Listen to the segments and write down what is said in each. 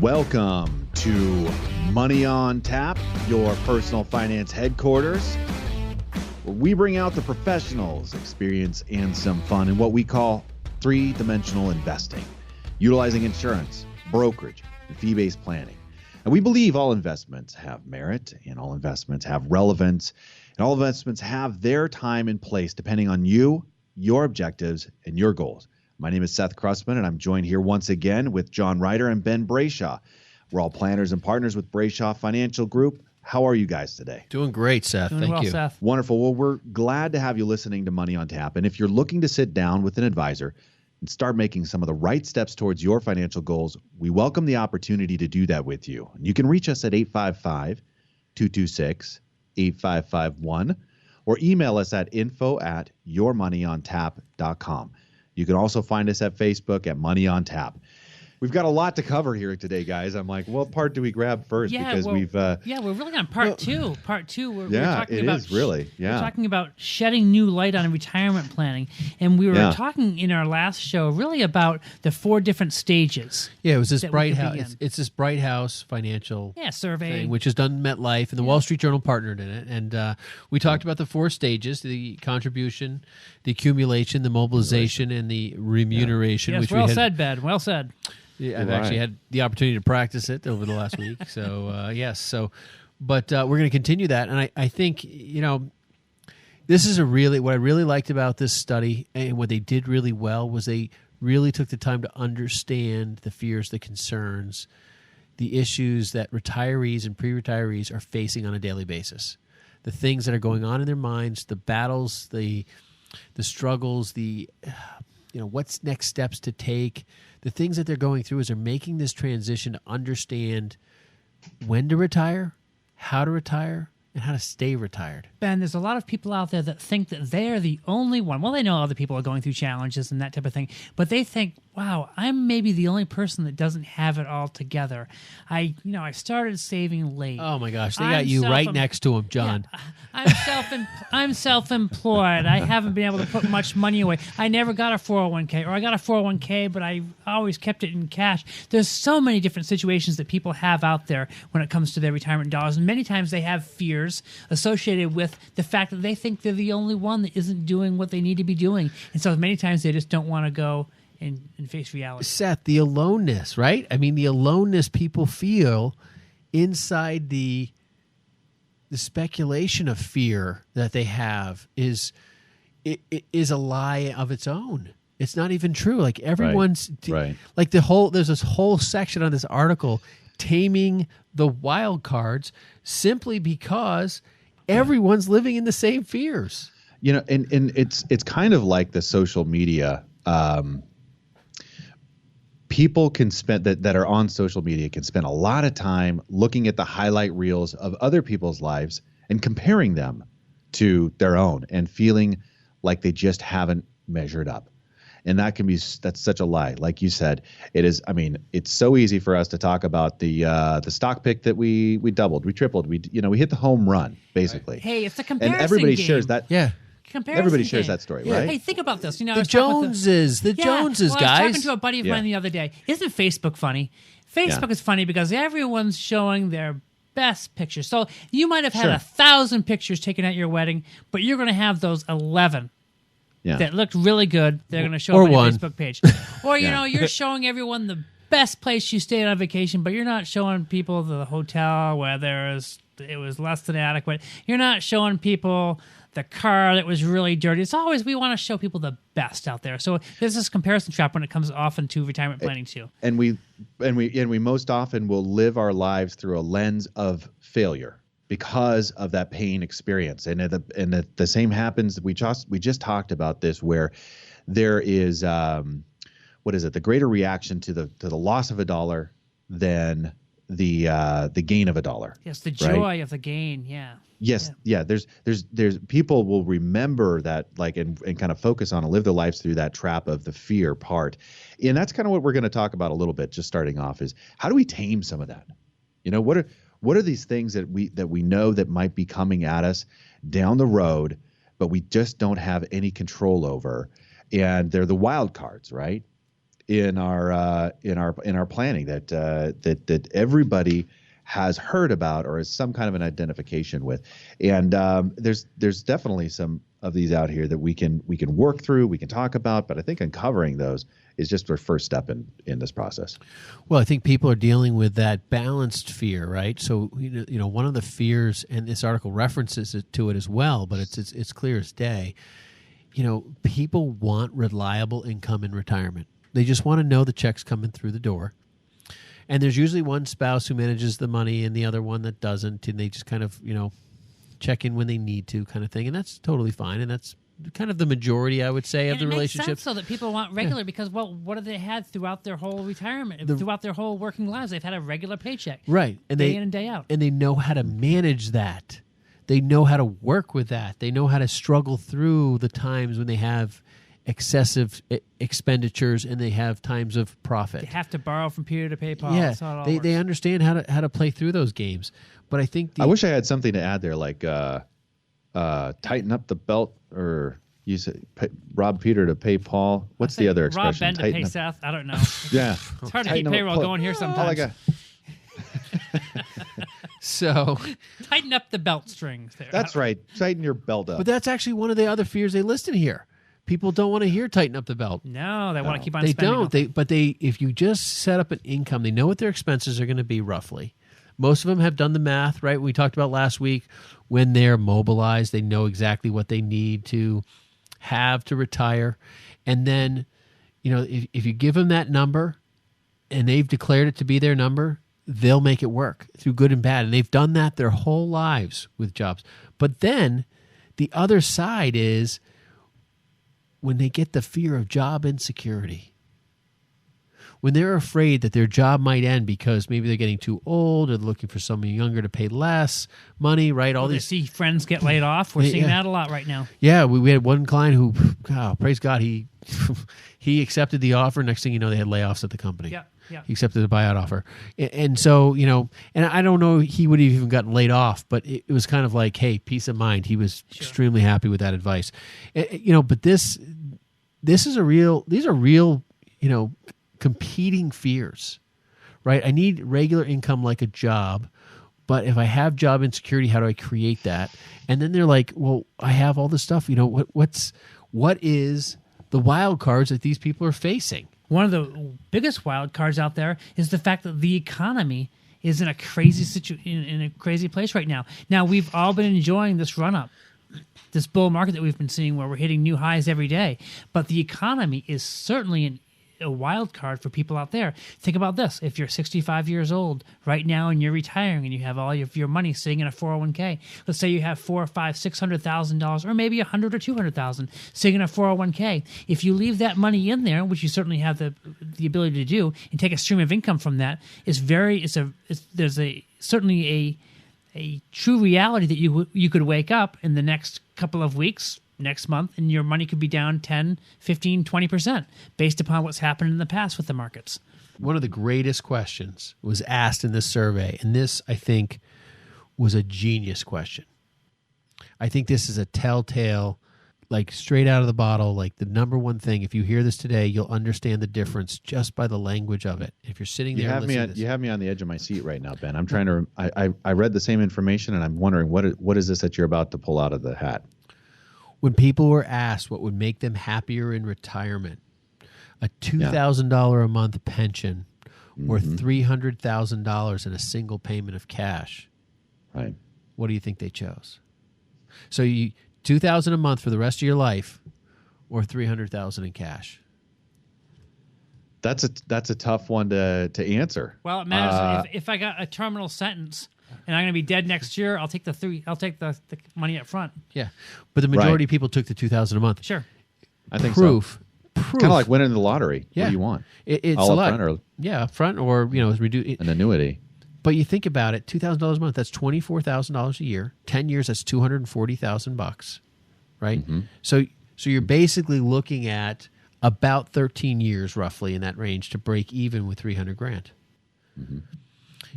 Welcome to Money on Tap, your personal finance headquarters, where we bring out the professionals, experience, and some fun in what we call three-dimensional investing, utilizing insurance, brokerage, and fee-based planning. And we believe all investments have merit, and all investments have relevance, and all investments have their time and place depending on you, your objectives, and your goals. My name is Seth Krussman, and I'm joined here once again with John Ryder and Ben Brayshaw. We're all planners and partners with Brayshaw Financial Group. How are you guys today? Doing great, Seth. Thank you. Seth. Wonderful. Well, we're glad to have you listening to Money on Tap. And if you're looking to sit down with an advisor and start making some of the right steps towards your financial goals, we welcome the opportunity to do that with you. You can reach us at 855-226-8551 or email us at info@yourmoneyontap.com. You can also find us at Facebook at Money on Tap. We've got a lot to cover here today, guys. I'm like, what part do we grab first? Because we're really on part two. Part two, we're talking about we're talking about shedding new light on retirement planning, and we were talking in our last show really about the 4 different stages. Yeah, it was this Bright House. It's this Bright House financial survey thing, which is done at MetLife, and the Wall Street Journal partnered in it. And we talked about the 4 stages: the contribution, the accumulation, the mobilization, and the remuneration. Yes, well said, Ben. Well said. Yeah, I've actually had the opportunity to practice it over the last week. So, yes. So, but we're going to continue that. And I think, this is what I really liked about this study and what they did really well was they really took the time to understand the fears, the concerns, the issues that retirees and pre-retirees are facing on a daily basis. The things that are going on in their minds, the battles, the struggles, what's next steps to take. The things that they're going through is they're making this transition to understand when to retire, how to retire, and how to stay retired. Ben, there's a lot of people out there that think that they're the only one. Well, they know other people are going through challenges and that type of thing, but they think, wow, I'm maybe the only person that doesn't have it all together. I started saving late. Oh my gosh, they got you right next to him, John. Yeah, I'm self-employed. I haven't been able to put much money away. I never got a 401k, or I got a 401k, but I always kept it in cash. There's so many different situations that people have out there when it comes to their retirement dollars, and many times they have fears associated with the fact that they think they're the only one that isn't doing what they need to be doing, and so many times they just don't want to go and face reality. Seth, the aloneness, right? I mean, the aloneness people feel inside the speculation of fear that they have is a lie of its own. It's not even true. Like everyone's like there's this whole section on this article taming the wild cards simply because everyone's living in the same fears. And it's kind of like the social media. People can spend that are on social media can spend a lot of time looking at the highlight reels of other people's lives and comparing them to their own and feeling like they just haven't measured up. And that's such a lie. Like you said, it is. I mean, it's so easy for us to talk about the stock pick that we doubled, we tripled, we hit the home run basically. Right. Hey, it's a comparison and everybody game. Shares that. Yeah. Everybody shares that story, right? Hey, think about this. The Joneses, guys. I was talking to a buddy of mine the other day. Isn't Facebook funny? Facebook is funny because everyone's showing their best pictures. So you might have had 1,000 pictures taken at your wedding, but you're going to have those 11 that looked really good. They're going to show up on your Facebook page. Or, you're showing everyone the best place you stayed on vacation, but you're not showing people the hotel where it was less than adequate. You're not showing people the car that was really dirty. It's always we want to show people the best out there. So there's this comparison trap when it comes often to retirement planning too. And we most often will live our lives through a lens of failure because of that pain experience. And the same happens. We just talked about this where there is the greater reaction to the loss of a dollar than the gain of a dollar. Yes, the joy of the gain. Yeah. Yes, yeah. There's people will remember that and kind of focus on and live their lives through that trap of the fear part, and that's kind of what we're going to talk about a little bit. Just starting off is how do we tame some of that? What are these things that we know that might be coming at us down the road, but we just don't have any control over, and they're the wild cards, right? in our planning that everybody has heard about or is some kind of an identification with. And there's definitely some of these out here that we can work through, we can talk about, but I think uncovering those is just our first step in this process. Well, I think people are dealing with that balanced fear, right? So, one of the fears, and this article references to it as well, but it's clear as day. People want reliable income in retirement. They just want to know the check's coming through the door. And there's usually one spouse who manages the money and the other one that doesn't, and they just kind of, check in when they need to, kind of thing. And that's totally fine. And that's kind of the majority, I would say, of the relationships. Makes sense, so that people want regular because, what have they had throughout their whole retirement, throughout their whole working lives? They've had a regular paycheck. Right. And day in and day out. And they know how to manage that. They know how to work with that. They know how to struggle through the times when they have excessive expenditures and they have times of profit. They have to borrow from Peter to pay Paul. Yeah, That's how it all they understand how to play through those games. But I think I wish I had something to add there, like tighten up the belt, or you said rob Peter to pay Paul. What's the other expression? Rob Ben to pay Seth. I don't know. Yeah, it's hard to keep payroll going here sometimes. So tighten up the belt strings there. That's right. Tighten your belt up. But that's actually one of the other fears they list in here. People don't want to hear tighten up the belt. No, they want to keep on they spending. Don't. If you just set up an income, they know what their expenses are going to be roughly. Most of them have done the math, right? We talked about last week when they're mobilized, they know exactly what they need to have to retire. And then, if you give them that number and they've declared it to be their number, they'll make it work through good and bad. And they've done that their whole lives with jobs. But then the other side is when they get the fear of job insecurity. When they're afraid that their job might end because maybe they're getting too old or looking for someone younger to pay less money, right? All these see friends get laid off. We're seeing that a lot right now. Yeah, we had one client who, praise God, he accepted the offer. Next thing you know, they had layoffs at the company. Yeah. He accepted a buyout offer. And so, and I don't know he would have even gotten laid off, but it was kind of like, hey, peace of mind. He was extremely happy with that advice. But these are real, competing fears, right? I need regular income like a job, but if I have job insecurity, how do I create that? And then they're like, well, I have all this stuff. What is the wild cards that these people are facing? One of the biggest wild cards out there is the fact that the economy is in a crazy in a crazy place right now. Now, we've all been enjoying this run-up, this bull market that we've been seeing where we're hitting new highs every day. But the economy is certainly a wild card for people out there. Think about this. If you're 65 years old right now and you're retiring and you have all of your money sitting in a 401k, let's say you have $400,000, $500,000, $600,000, or maybe $100,000 or $200,000 sitting in a 401k. If you leave that money in there, which you certainly have the ability to do, and take a stream of income from that, there's certainly a true reality that you could wake up in the next couple of weeks, next month, and your money could be down 10, 15, 20% based upon what's happened in the past with the markets. One of the greatest questions was asked in this survey, and this, I think, was a genius question. I think this is a telltale, like straight out of the bottle, like the number one thing. If you hear this today, you'll understand the difference just by the language of it. If you're sitting there, you have me on the edge of my seat right now, Ben. I'm trying to. I read the same information, and I'm wondering what is this that you're about to pull out of the hat? When people were asked what would make them happier in retirement, a $2,000 a month pension or $300,000 in a single payment of cash, right? What do you think they chose? So $2,000 a month for the rest of your life, or $300,000 in cash. That's a tough one to answer. Well, it matters if I got a terminal sentence and I'm going to be dead next year. I'll take the money up front. Yeah, but the majority of people took the $2,000 a month. Sure, I think proof. Kind of like winning the lottery. Yeah. What do you want? It's all a lot. Up front or an annuity. But you think about it, $2,000 a month, that's $24,000 a year. 10 years, that's $240,000, right? Mm-hmm. So you're basically looking at about 13 years, roughly, in that range to break even with $300,000. Mm-hmm.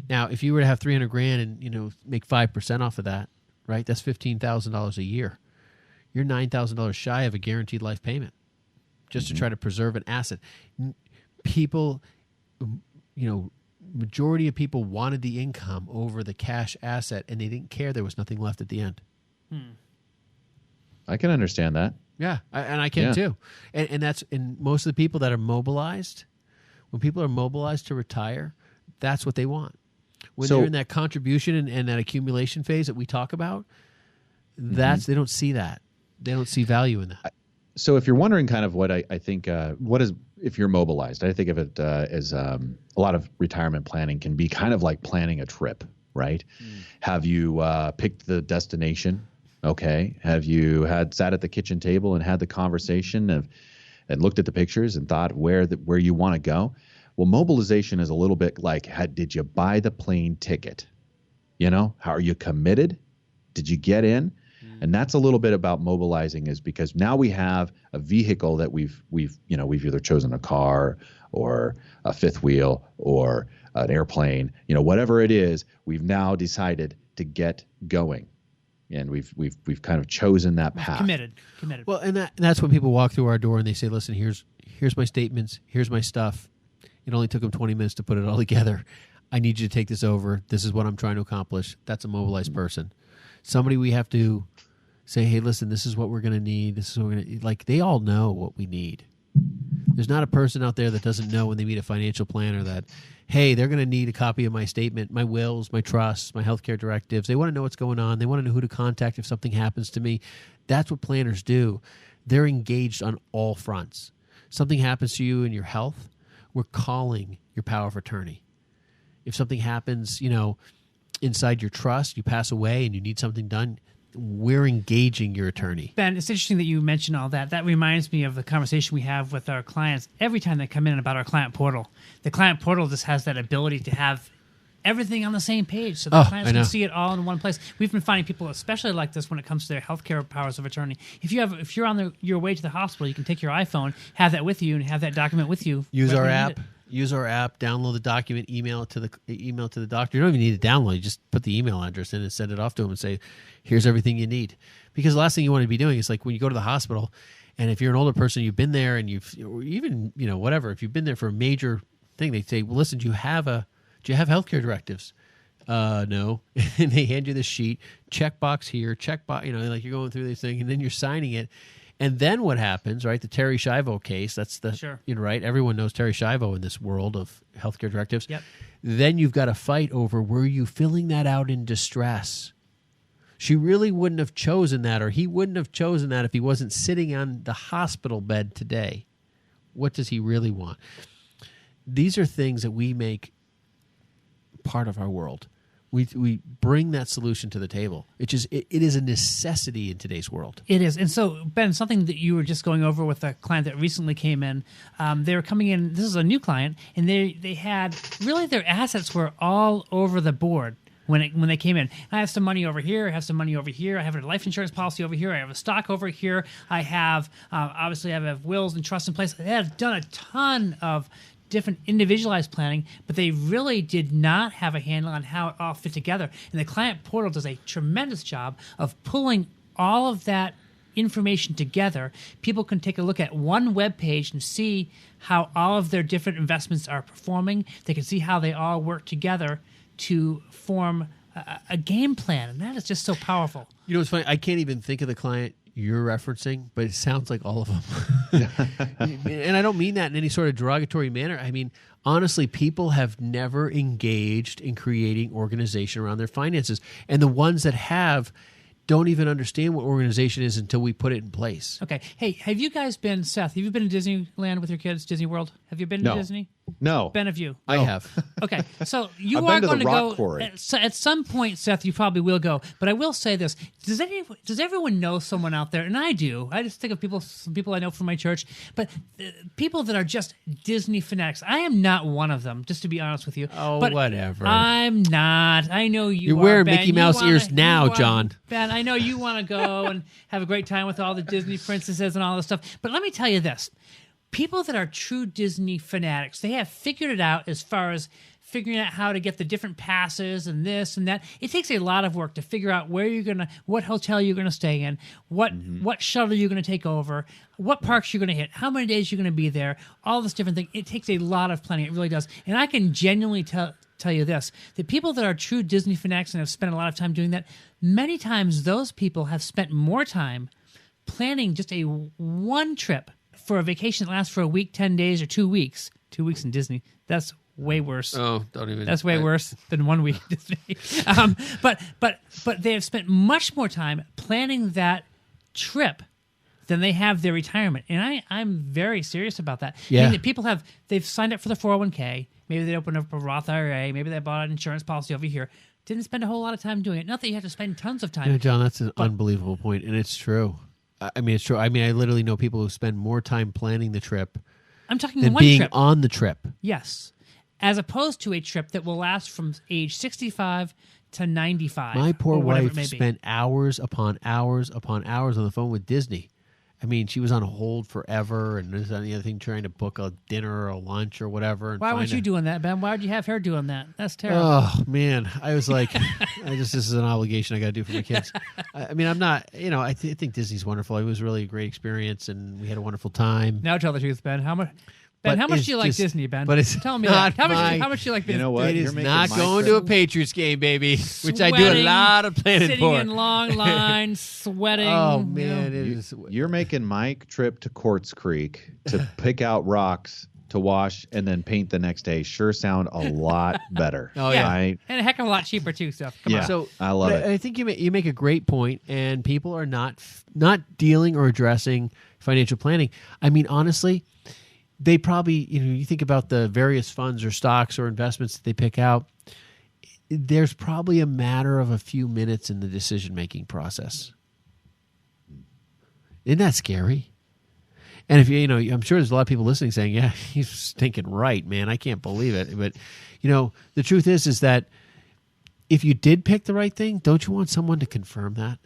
Now, if you were to have $300,000 and make 5% off of that, right? That's $15,000 a year. You're $9,000 shy of a guaranteed life payment, just to try to preserve an asset. people, majority of people wanted the income over the cash asset, and they didn't care there was nothing left at the end. I can understand that. Yeah, and I can too. And that's in most of the people that are mobilized. When people are mobilized to retire, that's what they want. When they're in that contribution and that accumulation phase that we talk about, they don't see that. They don't see value in that. So if you're wondering kind of what I think, if you're mobilized, I think of it as a lot of retirement planning can be kind of like planning a trip, right? Have you picked the destination? Okay. Have you sat at the kitchen table and had the conversation and looked at the pictures and thought where you want to go? Well, mobilization is a little bit like, did you buy the plane ticket? How are you committed? Did you get in? And that's a little bit about mobilizing, is because now we have a vehicle that we've either chosen a car or a fifth wheel or an airplane, whatever it is, we've now decided to get going. And we've kind of chosen that path. Committed. Well, and that's when people walk through our door and they say, listen, here's my statements, here's my stuff. It only took them 20 minutes to put it all together. I need you to take this over. This is what I'm trying to accomplish. That's a mobilized person. Somebody we have to say, hey, listen, this is what we're going to need. This is what we're going to, like, they all know what we need. There's not a person out there that doesn't know when they meet a financial planner that, hey, they're going to need a copy of my statement, my wills, my trusts, my healthcare directives. They want to know what's going on. They want to know who to contact if something happens to me. That's what planners do. They're engaged on all fronts. Something happens to you in your health, we're calling your power of attorney. If something happens, inside your trust, you pass away and you need something done, we're engaging your attorney. Ben, it's interesting that you mentioned all that. That reminds me of the conversation we have with our clients every time they come in about our client portal. The client portal just has that ability to have everything on the same page so the clients can see it all in one place. We've been finding people especially like this when it comes to their healthcare powers of attorney. If you're on your way to the hospital, you can take your iPhone, have that with you, and have that document with you. Use our app. Download the document, email it to the doctor. You don't even need to download. You just put the email address in and send it off to them and say, here's everything you need. Because the last thing you want to be doing is like when you go to the hospital, and if you're an older person, you've been there, and if you've been there for a major thing, they say, well, listen, do you have healthcare directives? No. And they hand you the sheet, checkbox here, checkbox, like you're going through this thing, and then you're signing it. And then what happens, right? The Terry Schiavo case, that's right? Everyone knows Terry Schiavo in this world of healthcare directives. Yep. Then you've got to fight over, were you filling that out in distress? She really wouldn't have chosen that, or he wouldn't have chosen that if he wasn't sitting on the hospital bed today. What does he really want? These are things that we make part of our world. We bring that solution to the table. It is a necessity in today's world. It is. And so, Ben, something that you were just going over with a client that recently came in, they were coming in, this is a new client, and they had, really their assets were all over the board when they came in. I have some money over here, I have some money over here, I have a life insurance policy over here, I have a stock over here, I have, obviously I have wills and trusts in place. They have done a ton of different individualized planning, but they really did not have a handle on how it all fit together. And the client portal does a tremendous job of pulling all of that information together. People can take a look at one web page and see how all of their different investments are performing. They can see how they all work together to form a game plan, and that is just so powerful. It's funny. I can't even think of the client you're referencing, but it sounds like all of them. And I don't mean that in any sort of derogatory manner. I mean, honestly, people have never engaged in creating organization around their finances. And the ones that have don't even understand what organization is until we put it in place. Okay. Hey, have you guys been, Seth, have you been to Disneyland with your kids, Disney World? Have you been to Disney? No. Ben, have you? I have. Okay. So you I've are been to going the to Rock go Quarry. at some point, Seth, you probably will go. But I will say this. Does everyone know someone out there? And I do. I just think of some people I know from my church. But people that are just Disney fanatics. I am not one of them, just to be honest with you. Oh, but whatever. I'm not. I know You're are, wearing Ben. Mickey Mouse ears now, John. Ben, I know you want to go and have a great time with all the Disney princesses and all this stuff. But let me tell you this. People that are true Disney fanatics, they have figured it out as far as figuring out how to get the different passes and this and that. It takes a lot of work to figure out what hotel you're gonna stay in, what shuttle you're gonna take over, what parks you're gonna hit, how many days you're gonna be there, all this different thing. It takes a lot of planning. It really does. And I can genuinely tell you this: the people that are true Disney fanatics and have spent a lot of time doing that, many times those people have spent more time planning just a one trip for a vacation that lasts for a week, 10 days, or 2 weeks. 2 weeks in Disney. That's way worse. Oh, don't even. That's way worse than 1 week Disney. But they have spent much more time planning that trip than they have their retirement. And I'm very serious about that. Yeah. I mean, they've signed up for the 401k. Maybe they opened up a Roth IRA. Maybe they bought an insurance policy over here. Didn't spend a whole lot of time doing it. Not that you have to spend tons of time. You know, John, that's an unbelievable point, and it's true. I mean, it's true. I mean, I literally know people who spend more time planning the trip I'm talking than one being trip. on the trip. Yes. As opposed to a trip that will last from age 65 to 95. My poor or whatever it wife may be. spent hours upon hours upon hours on the phone with Disney. I mean, she was on hold forever, and there's any other thing trying to book a dinner or a lunch or whatever. And Why weren't you doing that, Ben? Why would you have her doing that? That's terrible. Oh man, I was like, this is an obligation I got to do for my kids. I mean, I'm not, I think Disney's wonderful. It was really a great experience, and we had a wonderful time. Now tell the truth, Ben. How much? But Ben, how much it's do you like just- Disney, Ben? but it's Tell me not that. my- How much do you like Disney? You know what? It You're is making not my going trip- to a Patriots game, baby, which I do a Sweating, lot of planning sitting for. in long lines, sweating. Oh man, it is. You're making my trip to Quartz Creek to pick out rocks to wash and then paint the next day sure sound a lot better. Oh, yeah. And a heck of a lot cheaper too. So come Yeah. on. So I love but it. I think you make a great point, and people are not dealing or addressing financial planning. I mean, honestly, they probably, you think about the various funds or stocks or investments that they pick out. There's probably a matter of a few minutes in the decision-making process. Isn't that scary? And if I'm sure there's a lot of people listening saying, "Yeah, he's thinking right, man. I can't believe it." But the truth is that if you did pick the right thing, don't you want someone to confirm that?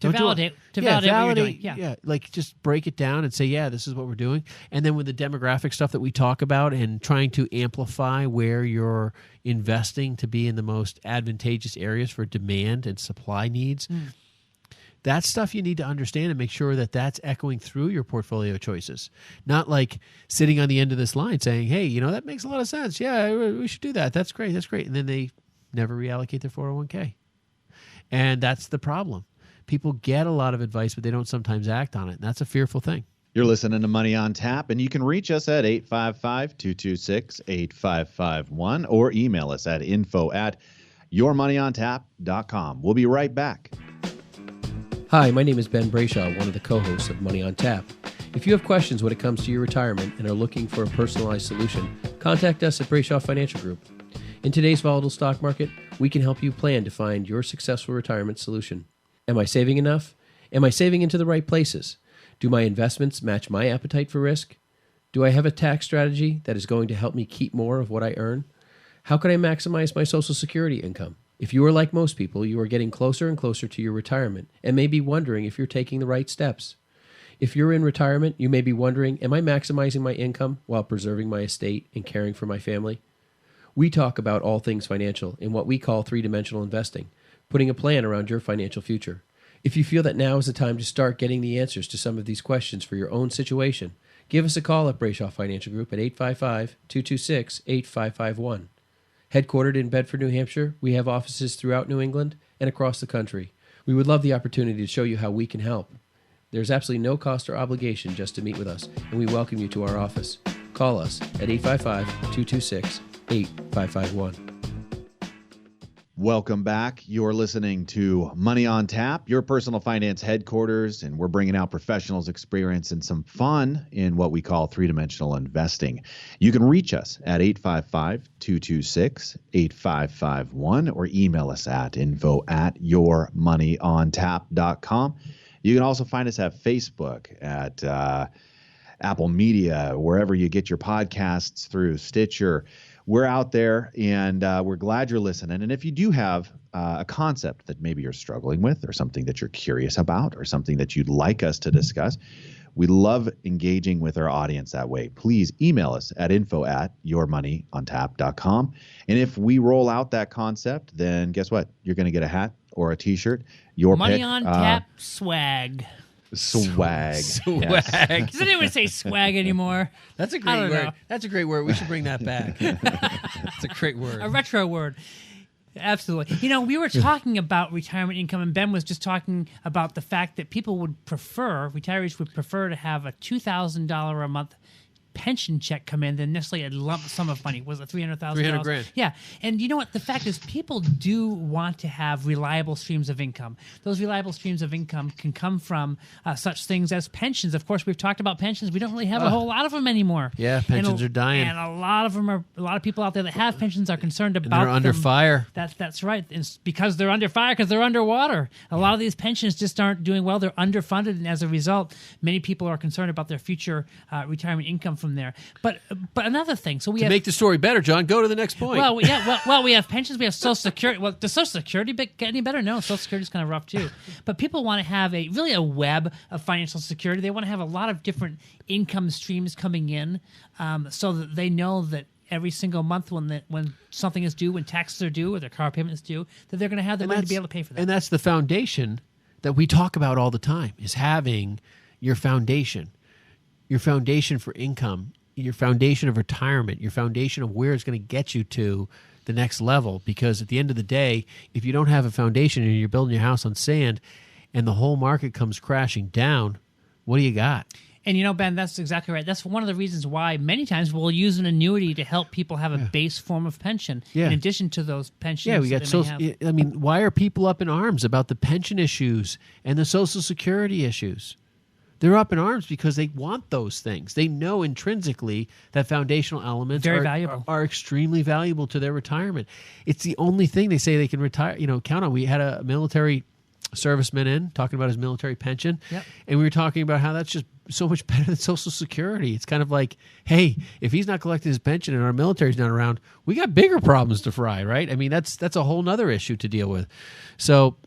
to validate what you're doing. Yeah. Like just break it down and say, yeah, this is what we're doing. And then with the demographic stuff that we talk about and trying to amplify where you're investing to be in the most advantageous areas for demand and supply needs, that's stuff you need to understand and make sure that that's echoing through your portfolio choices. Not like sitting on the end of this line saying, hey, that makes a lot of sense. Yeah, we should do that. That's great. That's great. And then they never reallocate their 401k. And that's the problem. People get a lot of advice, but they don't sometimes act on it. And that's a fearful thing. You're listening to Money on Tap, and you can reach us at 855-226-8551 or email us at info@yourmoneyontap.com. We'll be right back. Hi, my name is Ben Brayshaw, one of the co-hosts of Money on Tap. If you have questions when it comes to your retirement and are looking for a personalized solution, contact us at Brayshaw Financial Group. In today's volatile stock market, we can help you plan to find your successful retirement solution. Am I saving enough? Am I saving into the right places? Do my investments match my appetite for risk? Do I have a tax strategy that is going to help me keep more of what I earn? How can I maximize my Social Security income? If you are like most people, you are getting closer and closer to your retirement and may be wondering if you're taking the right steps. If you're in retirement, you may be wondering, am I maximizing my income while preserving my estate and caring for my family? We talk about all things financial in what we call three-dimensional investing, putting a plan around your financial future. If you feel that now is the time to start getting the answers to some of these questions for your own situation, give us a call at Brayshaw Financial Group at 855-226-8551. Headquartered in Bedford, New Hampshire, we have offices throughout New England and across the country. We would love the opportunity to show you how we can help. There's absolutely no cost or obligation just to meet with us, and we welcome you to our office. Call us at 855-226-8551. Welcome back. You're listening to Money on Tap, your personal finance headquarters, and we're bringing out professionals' experience and some fun in what we call three-dimensional investing. You can reach us at 855-226-8551 or email us at info@yourmoneyontap.com. You can also find us at Facebook, at Apple Media, wherever you get your podcasts through, Stitcher. We're out there, and we're glad you're listening. And if you do have a concept that maybe you're struggling with or something that you're curious about or something that you'd like us to discuss, We love engaging with our audience that way. Please email us at info@yourmoneyontap.com. And if we roll out that concept, then guess what? You're going to get a hat or a t-shirt. Your Money pick, on tap swag. Swag. Swag. Does anyone say swag anymore? That's a I great don't word. know. That's a great word. We should bring that back. That's a great word. A retro word. Absolutely. You know, we were talking about retirement income, and Ben was just talking about the fact that retirees would prefer to have a $2,000 a month pension check come in than necessarily a lump sum of money. Was it $300,000? $300,000. Yeah. And you know what? The fact is, people do want to have reliable streams of income. Those reliable streams of income can come from such things as pensions. Of course, we've talked about pensions. We don't really have a whole lot of them anymore. Yeah, pensions are dying. And a lot of people out there that have pensions are concerned about they're under them. fire. That's right. It's because they're under fire, because they're underwater. A lot of these pensions just aren't doing well. They're underfunded, and as a result, many people are concerned about their future retirement income from there. But another thing, so we To make the story better, John, go to the next point. Well, we have pensions, we have Social Security. Well, does Social Security get any better? No, Social Security is kind of rough too. But people want to have a web of financial security. They want to have a lot of different income streams coming in, so that they know that every single month when something is due, when taxes are due, or their car payment is due, that they're going to have the money to be able to pay for that. And that's the foundation that we talk about all the time, is having your foundation for income, your foundation of retirement, your foundation of where it's going to get you to the next level. Because at the end of the day, if you don't have a foundation and you're building your house on sand and the whole market comes crashing down, what do you got? And you know, Ben, that's exactly right. That's one of the reasons why many times we'll use an annuity to help people have a base form of pension in addition to those pensions. Yeah, we got I mean, why are people up in arms about the pension issues and the Social Security issues? They're up in arms because they want those things. They know intrinsically that foundational elements are extremely valuable to their retirement. It's the only thing they say they can count on. We had a military serviceman in talking about his military pension, and we were talking about how that's just so much better than Social Security. It's kind of like, hey, if he's not collecting his pension and our military's not around, we got bigger problems to fry, right? I mean, that's a whole nother issue to deal with. So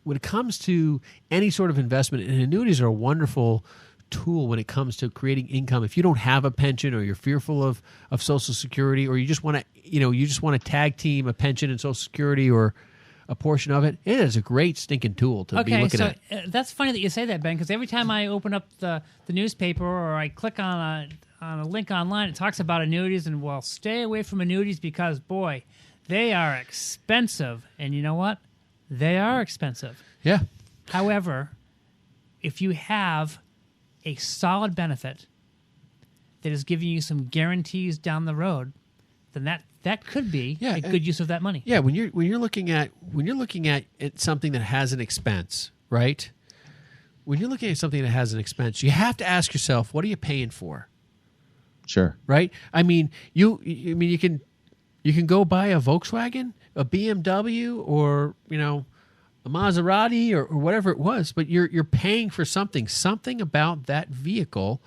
when it comes to any sort of investment, and annuities are a wonderful tool when it comes to creating income. If you don't have a pension, or you're fearful of Social Security, or you just want to tag team a pension and Social Security or a portion of it, it is a great stinking tool to be looking at. That's funny that you say that, Ben, because every time I open up the newspaper or I click on a link online, it talks about annuities, and well, stay away from annuities because, boy, they are expensive. And you know what? They are expensive. Yeah. However, if you have a solid benefit that is giving you some guarantees down the road, then that could be a good use of that money. Yeah, when you're looking at something that has an expense, right? When you're looking at something that has an expense, you have to ask yourself, what are you paying for? Sure. Right? I mean, you can go buy a Volkswagen, a BMW, or a Maserati, or whatever it was, but you're paying for something. Something about that vehicle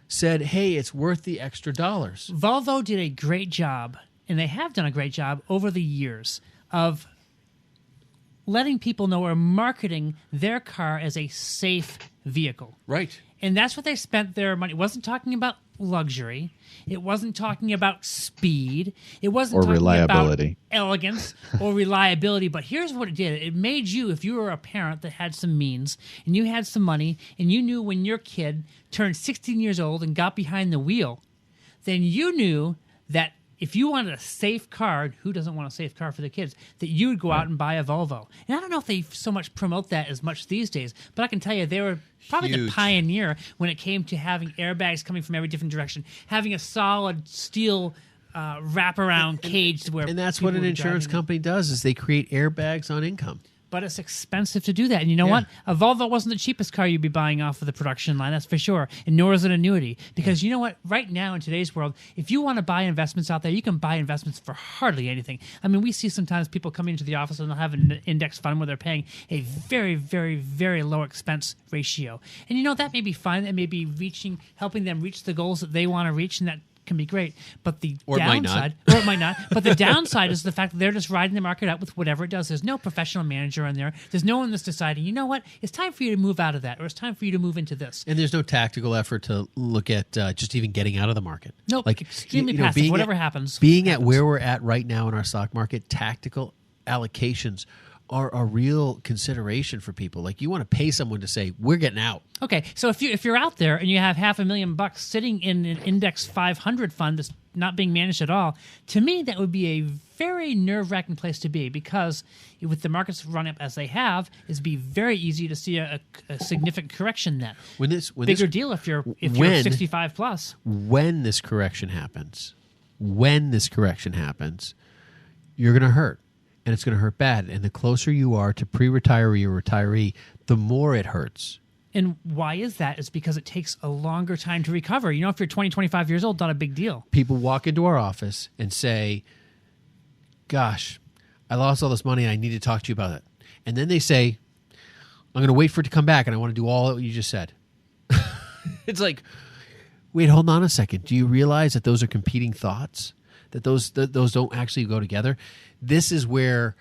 said, hey, it's worth the extra dollars. Volvo did a great job, and they have done a great job over the years of letting people know or marketing their car as a safe vehicle. Right. And that's what they spent their money. It wasn't talking about luxury. It wasn't talking about speed. It wasn't talking reliability. about elegance or reliability. But here's what it did. It made you, if you were a parent that had some means and you had some money and you knew when your kid turned 16 years old and got behind the wheel, then you knew that if you wanted a safe car, who doesn't want a safe car for the kids, that you would go out and buy a Volvo. And I don't know if they so much promote that as much these days, but I can tell you they were probably the pioneer when it came to having airbags coming from every different direction, having a solid steel wraparound cage to where. And that's what an insurance company does, is they create airbags on income. But it's expensive to do that. And you know what? A Volvo wasn't the cheapest car you'd be buying off of the production line, that's for sure. And nor is an annuity. Because you know what? Right now in today's world, if you want to buy investments out there, you can buy investments for hardly anything. I mean, we see sometimes people come into the office and they'll have an index fund where they're paying a very, very, very low expense ratio. And you know, that may be fine. That may be helping them reach the goals that they want to reach, and that can be great. But the Or it might not. downside, or it might not. But the downside is the fact that they're just riding the market out with whatever it does. There's no professional manager in there. There's no one that's deciding, you know what, it's time for you to move out of that, or it's time for you to move into this. And there's no tactical effort to look at just even getting out of the market. Nope, like extremely passive. Whatever happens. Being at where we're at right now in our stock market, tactical allocations are a real consideration for people. Like, you want to pay someone to say, we're getting out. Okay, so if you're out there and you have $500,000 sitting in an index 500 fund that's not being managed at all, to me that would be a very nerve-wracking place to be, because with the markets run up as they have, it'd be very easy to see a significant correction then. Bigger deal if you're 65 plus. When this correction happens, you're going to hurt. And it's going to hurt bad. And the closer you are to pre-retiree or retiree, the more it hurts. And why is that? It's because it takes a longer time to recover. You know, if you're 20, 25 years old, not a big deal. People walk into our office and say, gosh, I lost all this money. I need to talk to you about it. And then they say, I'm going to wait for it to come back, and I want to do all that you just said. It's like, wait, hold on a second. Do you realize that those are competing thoughts? That those don't actually go together? This is where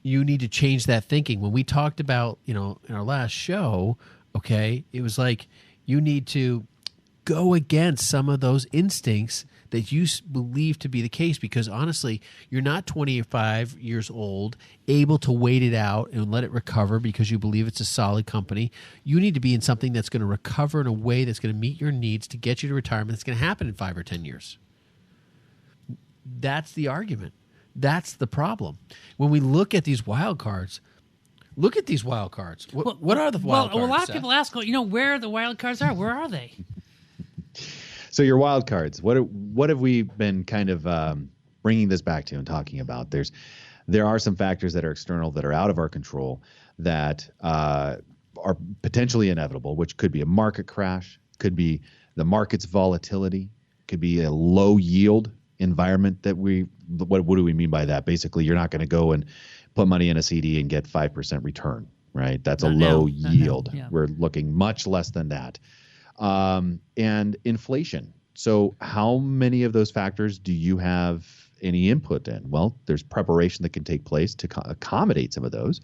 you need to change that thinking. When we talked about, in our last show, okay, it was like you need to go against some of those instincts that you believe to be the case, because honestly, you're not 25 years old, able to wait it out and let it recover because you believe it's a solid company. You need to be in something that's going to recover in a way that's going to meet your needs to get you to retirement. That's going to happen in 5 or 10 years. That's the argument. That's the problem. When we look at these wild cards, what are the wild cards? Well, a lot of people ask, where the wild cards are. Where are they? So your wild cards, what have we been kind of bringing this back to and talking about? There are some factors that are external, that are out of our control, that are potentially inevitable, which could be a market crash, could be the market's volatility, could be a low yield environment that what do we mean by that? Basically, you're not going to go and put money in a CD and get 5% return, right? That's a low yield. Yeah. We're looking much less than that. And inflation. So how many of those factors do you have any input in? Well, there's preparation that can take place to accommodate some of those.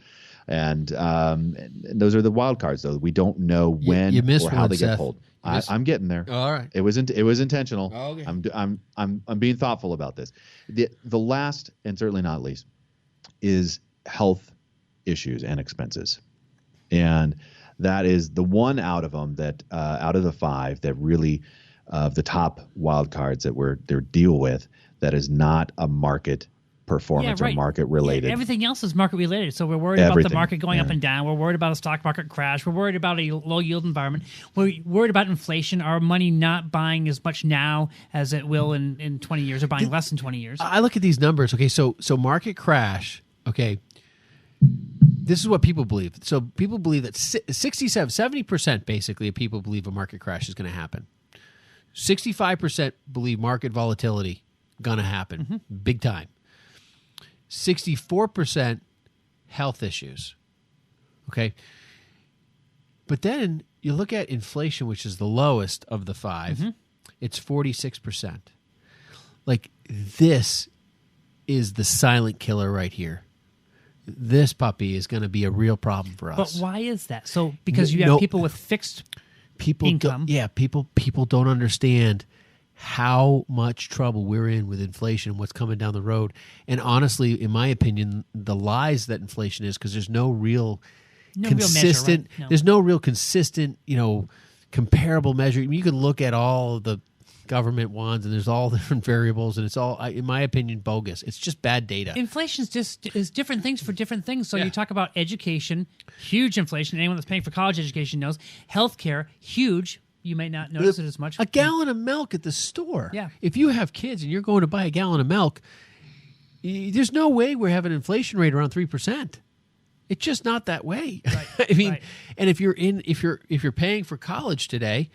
And those are the wild cards, though. We don't know when or how they get pulled. I'm getting there. All right. It was intentional. Oh, okay. I'm being thoughtful about this. The last, and certainly not least, is health issues and expenses, and that is the one out of them that out of the 5 that really of the top wild cards that they're deal with, that is not a market performance or market related. Yeah, everything else is market related. So we're worried about the market going up and down. We're worried about a stock market crash. We're worried about a low yield environment. We're worried about inflation. Our money not buying as much now as it will in 20 years, or buying less than 20 years. I look at these numbers. Okay, so market crash. Okay, this is what people believe. So people believe that 70% basically of people believe a market crash is going to happen. 65% believe market volatility going to happen, big time. 64% health issues. Okay. But then you look at inflation, which is the lowest of the 5, it's 46%. Like, this is the silent killer right here. This puppy is going to be a real problem for us. But why is that? So because you have people with fixed income. People don't understand how much trouble we're in with inflation, what's coming down the road. And honestly, in my opinion, the lies that inflation is, because there's no real consistent measure, right? There's no real consistent, comparable measure. You can look at all of the government ones, and there's all different variables, and it's all, in my opinion, bogus. It's just bad data. Inflation is different things for different things. So you talk about education, huge inflation. Anyone that's paying for college education knows. Healthcare, huge. You may not notice it as much. A gallon of milk at the store. Yeah. If you have kids and you're going to buy a gallon of milk, there's no way we're having an inflation rate around 3%. It's just not that way. Right. And if you're paying for college today,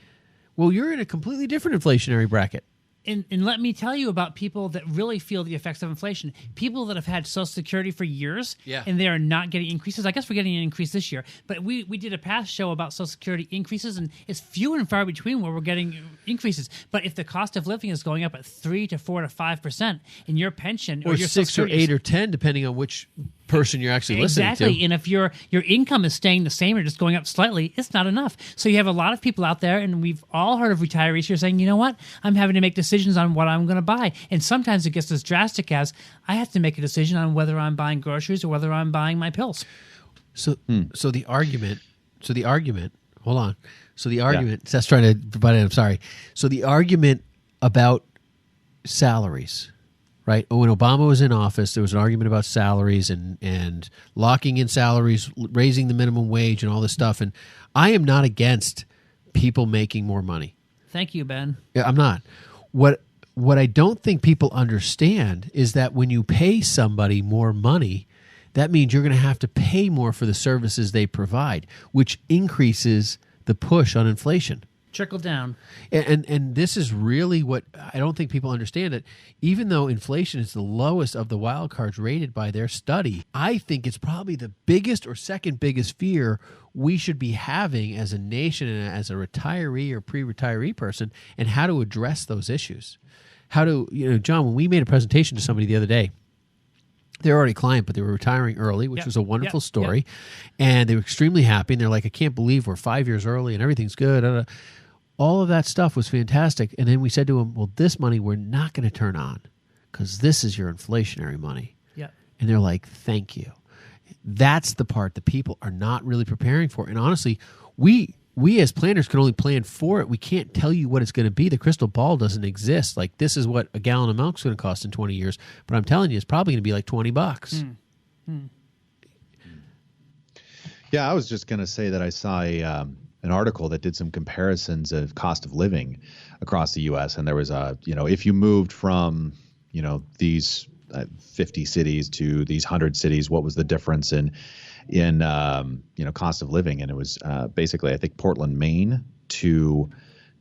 well, you're in a completely different inflationary bracket. And let me tell you about people that really feel the effects of inflation. People that have had Social Security for years, and they are not getting increases. I guess we're getting an increase this year, but we did a past show about Social Security increases, and it's few and far between where we're getting increases. But if the cost of living is going up at 3 to 4 to 5%, in your pension or your 6 or 8 or 10, depending on which person you're actually listening to. And if your income is staying the same or just going up slightly, it's not enough. So you have a lot of people out there, and we've all heard of retirees who are saying, you know what, I'm having to make decisions on what I'm going to buy. And sometimes it gets as drastic as I have to make a decision on whether I'm buying groceries or whether I'm buying my pills. So the argument, hold on. So the argument, Seth's trying to provide it, I'm sorry. So the argument about salaries, right? When Obama was in office, there was an argument about salaries and locking in salaries, raising the minimum wage and all this stuff. And I am not against people making more money. Thank you, Ben. Yeah, I'm not. What I don't think people understand is that when you pay somebody more money, that means you're going to have to pay more for the services they provide, which increases the push on inflation. Trickle down. And this is really what I don't think people understand, that even though inflation is the lowest of the wild cards rated by their study, I think it's probably the biggest or second biggest fear we should be having as a nation and as a retiree or pre-retiree person, and how to address those issues. How to, John, when we made a presentation to somebody the other day, they're already a client, but they were retiring early, which was a wonderful story. And they were extremely happy. And they're like, I can't believe we're 5 years early and everything's good. All of that stuff was fantastic. And then we said to them, well, this money we're not going to turn on because this is your inflationary money. Yeah. And they're like, thank you. That's the part that people are not really preparing for. And honestly, we as planners can only plan for it. We can't tell you what it's going to be. The crystal ball doesn't exist. Like, this is what a gallon of milk is going to cost in 20 years. But I'm telling you, it's probably going to be like $20. Yeah, I was just going to say that I saw an article that did some comparisons of cost of living across the U.S. And there was if you moved from, these 50 cities to these 100 cities, what was the difference in cost of living? And it was basically, I think, Portland, Maine to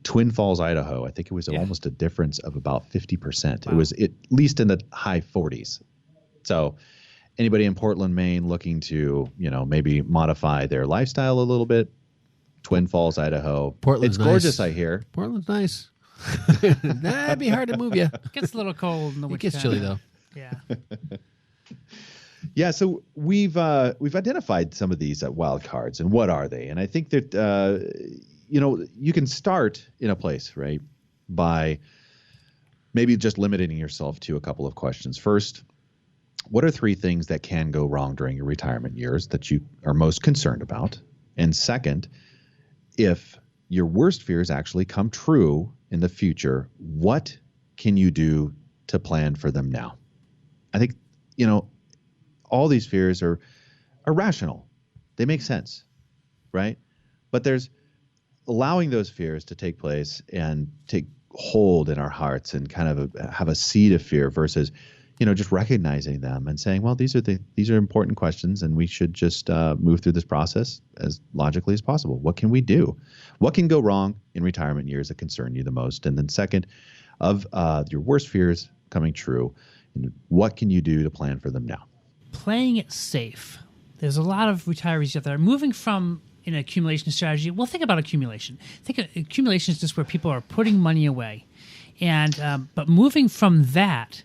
Twin Falls, Idaho. I think it was almost a difference of about 50%. Wow. It was at least in the high 40s. So anybody in Portland, Maine looking to, maybe modify their lifestyle a little bit, Twin Falls, Idaho. Portland's it's gorgeous, nice. I hear. Portland's nice. That'd be hard to move you. It gets a little cold in the winter. It gets chilly, though. Yeah. Yeah, so we've identified some of these wild cards, and what are they? And I think that you can start in a place, right, by maybe just limiting yourself to a couple of questions. First, what are 3 things that can go wrong during your retirement years that you are most concerned about? And second, if your worst fears actually come true in the future, what can you do to plan for them now? I think, all these fears are rational. They make sense, right? But there's allowing those fears to take place and take hold in our hearts and kind of have a seed of fear versus, just recognizing them and saying, well, these are important questions and we should just move through this process as logically as possible. What can we do? What can go wrong in retirement years that concern you the most? And then second, of your worst fears coming true, what can you do to plan for them now? Playing it safe. There's a lot of retirees out there moving from an accumulation strategy. Well, think about accumulation. Think of accumulation is just where people are putting money away, and but moving from that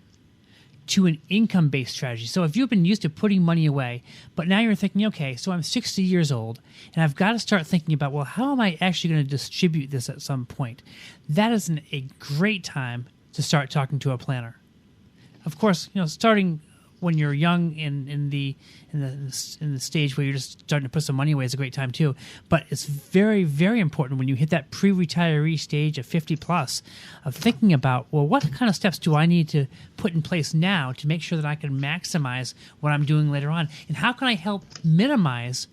to an income-based strategy. So if you've been used to putting money away, but now you're thinking, okay, so I'm 60 years old, and I've got to start thinking about, well, how am I actually going to distribute this at some point? That is a great time to start talking to a planner. Of course, starting when you're young in the stage where you're just starting to put some money away is a great time too. But it's very, very important when you hit that pre-retiree stage of 50 plus of thinking about, well, what kind of steps do I need to put in place now to make sure that I can maximize what I'm doing later on? And how can I help minimize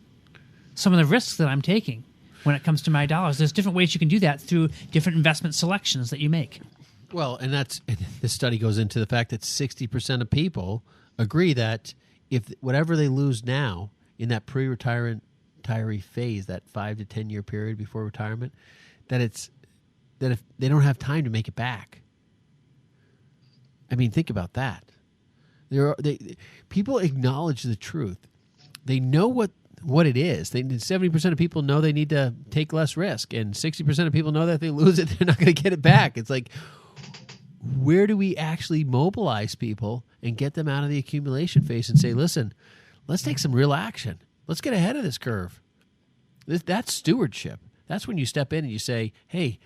some of the risks that I'm taking when it comes to my dollars? There's different ways you can do that through different investment selections that you make. Well, and this study goes into the fact that 60% of people agree that if whatever they lose now in that pre-retiree phase, that 5 to 10 year period before retirement, that if they don't have time to make it back. I mean, think about that. People acknowledge the truth. They know what it is. 70% of people know they need to take less risk, and 60% of people know that if they lose it, they're not going to get it back. It's like, where do we actually mobilize people and get them out of the accumulation phase and say, listen, let's take some real action. Let's get ahead of this curve. That's stewardship. That's when you step in and you say, hey,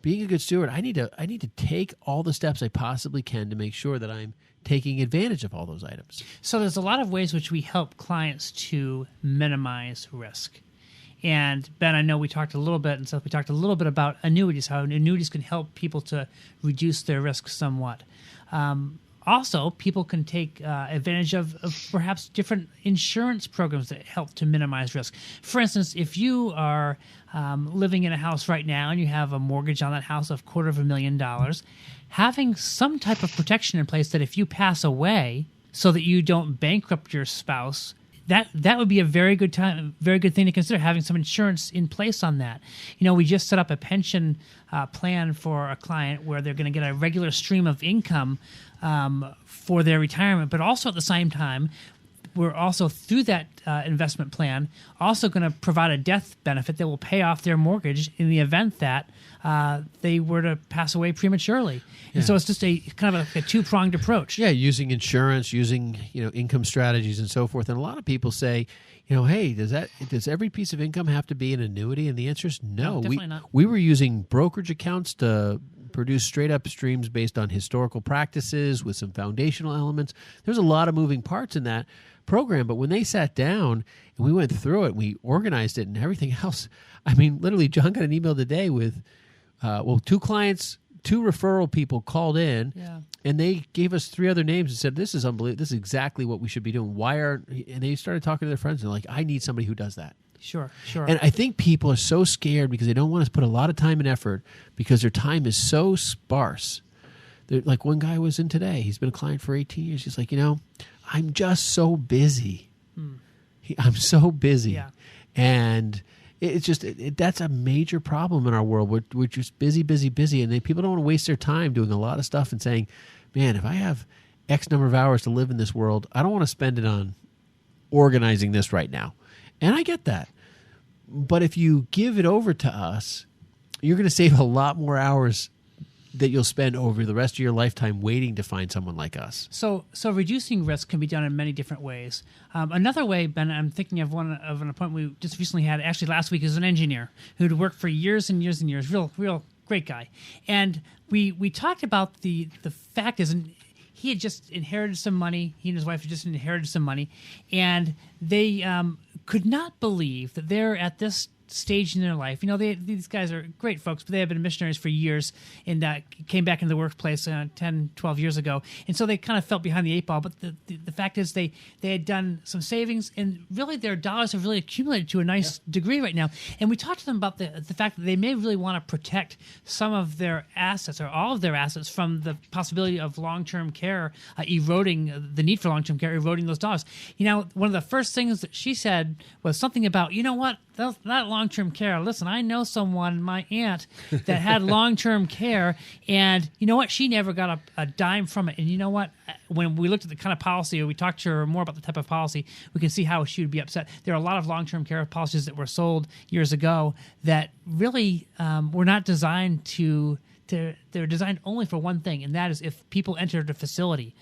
being a good steward, I need to take all the steps I possibly can to make sure that I'm taking advantage of all those items. So there's a lot of ways which we help clients to minimize risk. And Ben, I know we talked a little bit, and Seth, we talked a little bit about annuities, how annuities can help people to reduce their risk somewhat. Also, people can take advantage of perhaps different insurance programs that help to minimize risk. For instance, if you are living in a house right now and you have a mortgage on that house of $250,000, having some type of protection in place that if you pass away so that you don't bankrupt your spouse, that would be a very good thing to consider, having some insurance in place on that. You know, we just set up a pension plan for a client where they're going to get a regular stream of income for their retirement, but also at the same time, we're also through that investment plan also going to provide a death benefit that will pay off their mortgage in the event that they were to pass away prematurely. And so it's just a kind of a two-pronged approach. Yeah, using insurance, using income strategies and so forth. And a lot of people say, hey, does every piece of income have to be an annuity? And the answer is no. Definitely not. We were using brokerage accounts to produce straight-up streams based on historical practices with some foundational elements. There's a lot of moving parts in that program, but when they sat down and we went through it, we organized it and everything else, I mean, literally, John got an email today with, two clients, 2 referral people called in, and they gave us 3 other names and said, this is unbelievable. This is exactly what we should be doing. And they started talking to their friends and they're like, I need somebody who does that. Sure. And I think people are so scared because they don't want to put a lot of time and effort because their time is so sparse. Like one guy was in today. He's been a client for 18 years. He's like, I'm just so busy. I'm so busy. Yeah. And it's just that's a major problem in our world. We're just busy. And people don't want to waste their time doing a lot of stuff and saying, man, if I have X number of hours to live in this world, I don't want to spend it on organizing this right now. And I get that. But if you give it over to us, you're going to save a lot more hours that you'll spend over the rest of your lifetime waiting to find someone like us. So reducing risk can be done in many different ways. Another way, Ben, I'm thinking of an appointment we just recently had, actually last week, is an engineer who'd worked for years and years and years, real great guy. And we talked about the fact is, he had just inherited some money. He and his wife had just inherited some money, and they could not believe that they're at this stage in their life. These guys are great folks, but they have been missionaries for years and came back into the workplace 10, 12 years ago. And so they kind of felt behind the 8 ball. But the fact is they had done some savings, and really their dollars have really accumulated to a nice degree right now. And we talked to them about the fact that they may really want to protect some of their assets or all of their assets from the possibility of long-term care eroding, the need for long-term care eroding those dollars. One of the first things that she said was something about, that long-term care. Listen, I know someone, my aunt, that had long-term care, and you know what? She never got a dime from it. And you know what? When we looked at the kind of policy, or we talked to her more about the type of policy, we can see how she would be upset. There are a lot of long-term care policies that were sold years ago that really were not designed they're designed only for one thing, and that is if people entered a facility.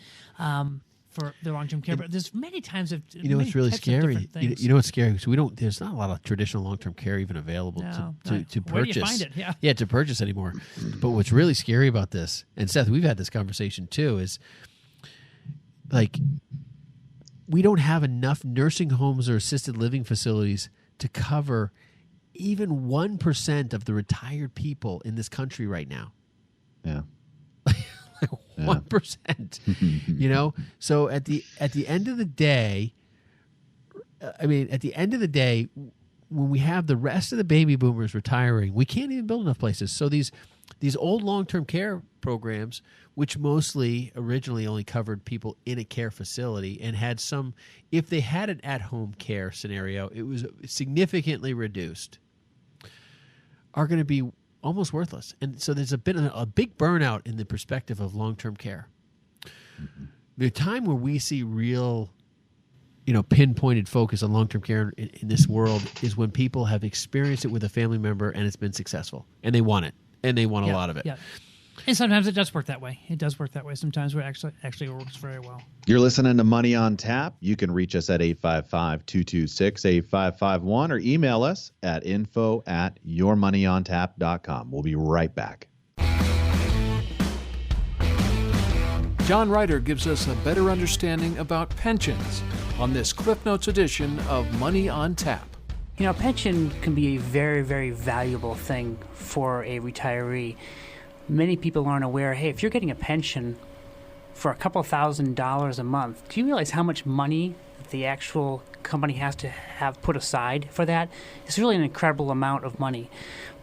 For their long-term care, but there's many times of it's really scary. What's scary? So there's not a lot of traditional long-term care even available to purchase. Where do you find it? Yeah, to purchase anymore. But what's really scary about this, and Seth, we've had this conversation too, is like we don't have enough nursing homes or assisted living facilities to cover even 1% of the retired people in this country right now. Yeah. 1%, So at the end of the day, when we have the rest of the baby boomers retiring, we can't even build enough places. So these old long-term care programs, which mostly originally only covered people in a care facility and had some, if they had an at-home care scenario, it was significantly reduced, are going to be almost worthless. And so there's been a big burnout in the perspective of long-term care. The time where we see real, pinpointed focus on long-term care in this world is when people have experienced it with a family member and it's been successful, and they want it, and they want a lot of it. Yeah. And sometimes it does work that way. It does work that way. Sometimes it actually works very well. You're listening to Money on Tap. You can reach us at 855-226-8551 or email us at info@yourmoneyontap.com. We'll be right back. John Ryder gives us a better understanding about pensions on this Cliff Notes edition of Money on Tap. Pension can be a very, very valuable thing for a retiree. Many people aren't aware, hey, if you're getting a pension for a couple $1,000s a month, do you realize how much money the actual company has to have put aside for that? It's really an incredible amount of money.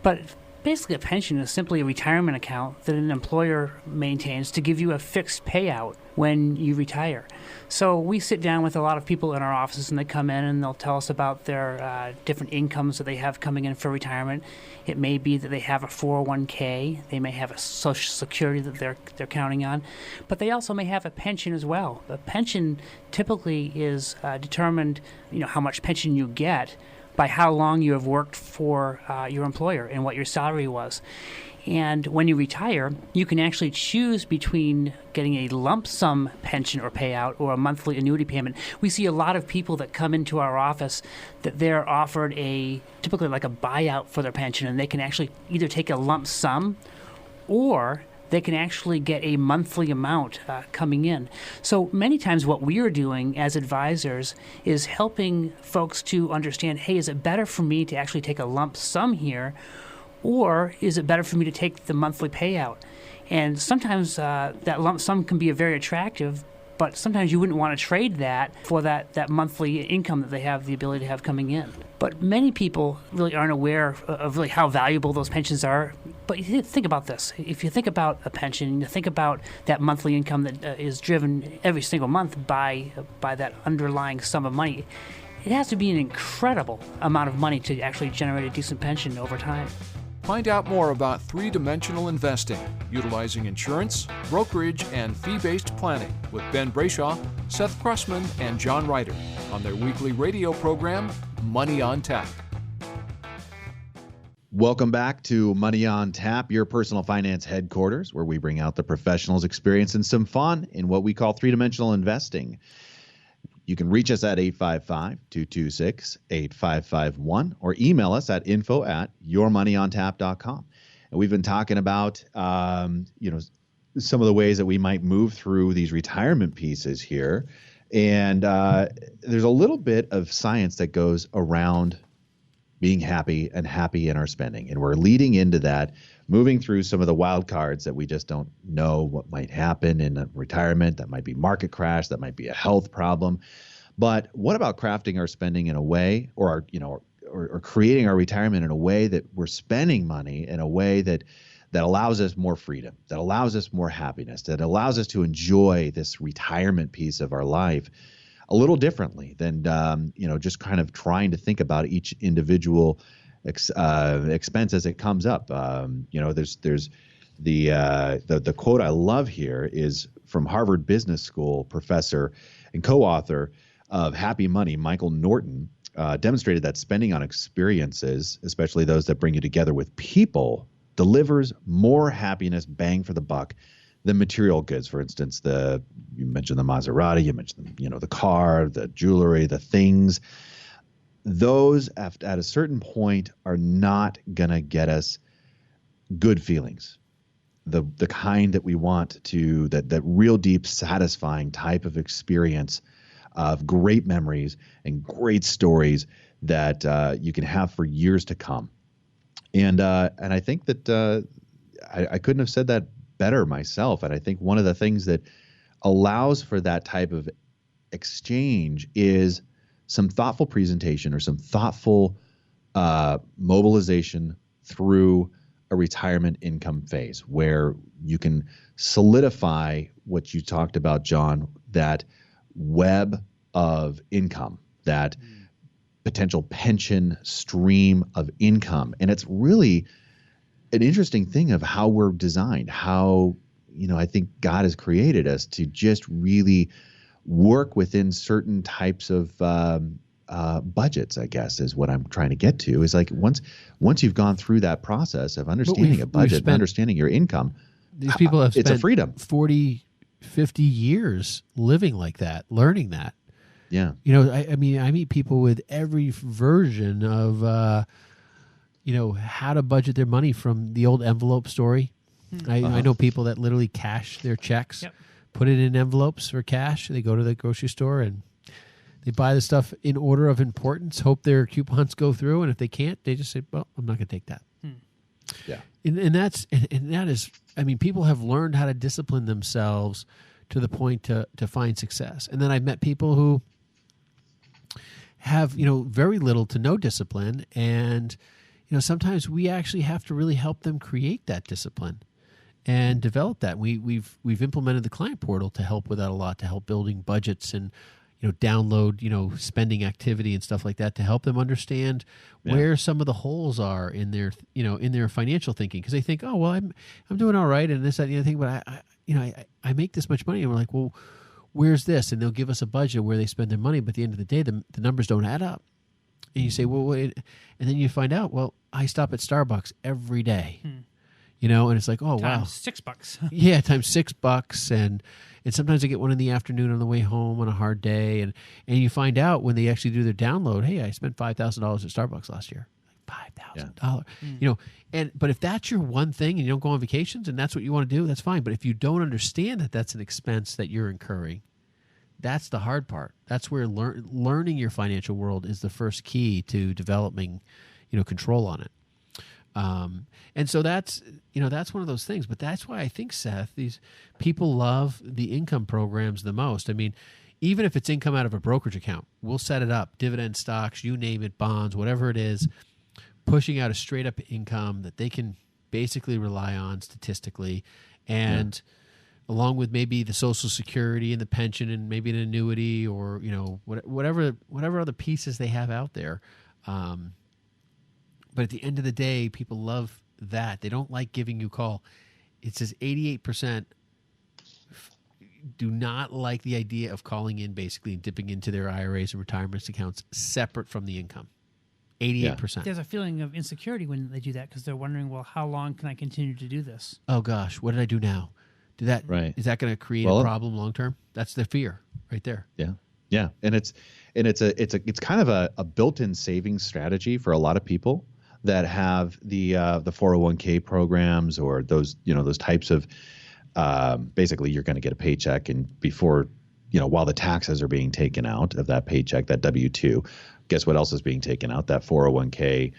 But basically, a pension is simply a retirement account that an employer maintains to give you a fixed payout when you retire. So we sit down with a lot of people in our offices, and they come in and they'll tell us about their different incomes that they have coming in for retirement. It may be that they have a 401k. They may have a Social Security that they're counting on, but they also may have a pension as well. The pension typically is determined, how much pension you get by how long you have worked for your employer and what your salary was. And when you retire, you can actually choose between getting a lump sum pension or payout or a monthly annuity payment. We see a lot of people that come into our office that they're offered typically like a buyout for their pension, and they can actually either take a lump sum or they can actually get a monthly amount coming in. So many times what we are doing as advisors is helping folks to understand, hey, is it better for me to actually take a lump sum here, or is it better for me to take the monthly payout? And sometimes that lump sum can be very attractive, but sometimes you wouldn't want to trade that for that monthly income that they have the ability to have coming in. But many people really aren't aware of really how valuable those pensions are. But you think about this. If you think about a pension, you think about that monthly income that is driven every single month by that underlying sum of money. It has to be an incredible amount of money to actually generate a decent pension over time. Find out more about three-dimensional investing, utilizing insurance, brokerage, and fee-based planning with Ben Brayshaw, Seth Krussman, and John Ryder on their weekly radio program, Money on Tap. Welcome back to Money on Tap, your personal finance headquarters, where we bring out the professionals' experience and some fun in what we call three-dimensional investing. You can reach us at 855-226-8551 or email us at info@yourmoneyontap.com. And we've been talking about, some of the ways that we might move through these retirement pieces here. And there's a little bit of science that goes around being happy in our spending. And we're leading into that, moving through some of the wild cards that we just don't know what might happen in a retirement. That might be market crash. That might be a health problem. But what about crafting our spending in a way, or creating our retirement in a way that we're spending money in a way that allows us more freedom, that allows us more happiness, that allows us to enjoy this retirement piece of our life a little differently than just kind of trying to think about each individual expense as it comes up. There's the quote I love here is from Harvard Business School professor and co-author of Happy Money, Michael Norton, demonstrated that spending on experiences, especially those that bring you together with people, delivers more happiness, bang for the buck, than material goods. For instance, you mentioned the Maserati, you mentioned the car, the jewelry, the things. Those at a certain point are not gonna get us good feelings, the kind that we want to, that real deep, satisfying type of experience of great memories and great stories that you can have for years to come. And I think that I couldn't have said that better myself. And I think one of the things that allows for that type of exchange is some thoughtful presentation or some thoughtful mobilization through a retirement income phase where you can solidify what you talked about, John, that web of income, that potential pension stream of income. And it's really an interesting thing of how we're designed, how I think God has created us to just really work within certain types of budgets, I guess, is what I'm trying to get to. Is like once you've gone through that process of understanding a budget and understanding your income, these people have spent it's a freedom. 40, 50 years living like that, learning that. Yeah. I meet people with every version of, how to budget their money from the old envelope story. I know people that literally cash their checks, put it in envelopes for cash. They go to the grocery store and they buy the stuff in order of importance, hope their coupons go through. And if they can't, they just say, well, I'm not going to take that. Yeah. And that is, people have learned how to discipline themselves to the point to find success. And then I've met people who have, very little to no discipline. And, sometimes we actually have to really help them create that discipline and develop that. We've implemented the client portal to help with that a lot, to help building budgets and, download, spending activity and stuff like that to help them understand where some of the holes are in their, in their financial thinking. Because they think, oh, well, I'm doing all right and this, that, and the other thing, but I make this much money. And we're like, well, where's this? And they'll give us a budget where they spend their money. But at the end of the day, the numbers don't add up. And you say, well, wait. And then you find out, well, I stop at Starbucks every day, and it's like, oh, wow. Times $6. Yeah, times $6. And sometimes I get one in the afternoon on the way home on a hard day. And you find out when they actually do their download, hey, I spent $5,000 at Starbucks last year. $5,000. But if that's your one thing and you don't go on vacations and that's what you want to do, that's fine. But if you don't understand that that's an expense that you're incurring, that's the hard part. That's where learning your financial world is the first key to developing, control on it. And so that's one of those things. But that's why I think, Seth, these people love the income programs the most. Even if it's income out of a brokerage account, we'll set it up, dividend stocks, you name it, bonds, whatever it is, pushing out a straight up income that they can basically rely on statistically. And along with maybe the Social Security and the pension and maybe an annuity or, whatever other pieces they have out there. But at the end of the day, people love that. They don't like giving you a call. It says 88% do not like the idea of calling in basically and dipping into their IRAs and retirement accounts separate from the income. 88%. There's a feeling of insecurity when they do that because they're wondering, well, how long can I continue to do this? Oh, gosh, what did I do now? Is that going to create a problem long term? That's the fear right there. Yeah. Yeah. And it's kind of a built-in savings strategy for a lot of people that have the 401k programs or those types of basically you're going to get a paycheck and before while the taxes are being taken out of that paycheck, that W-2, guess what else is being taken out? That 401k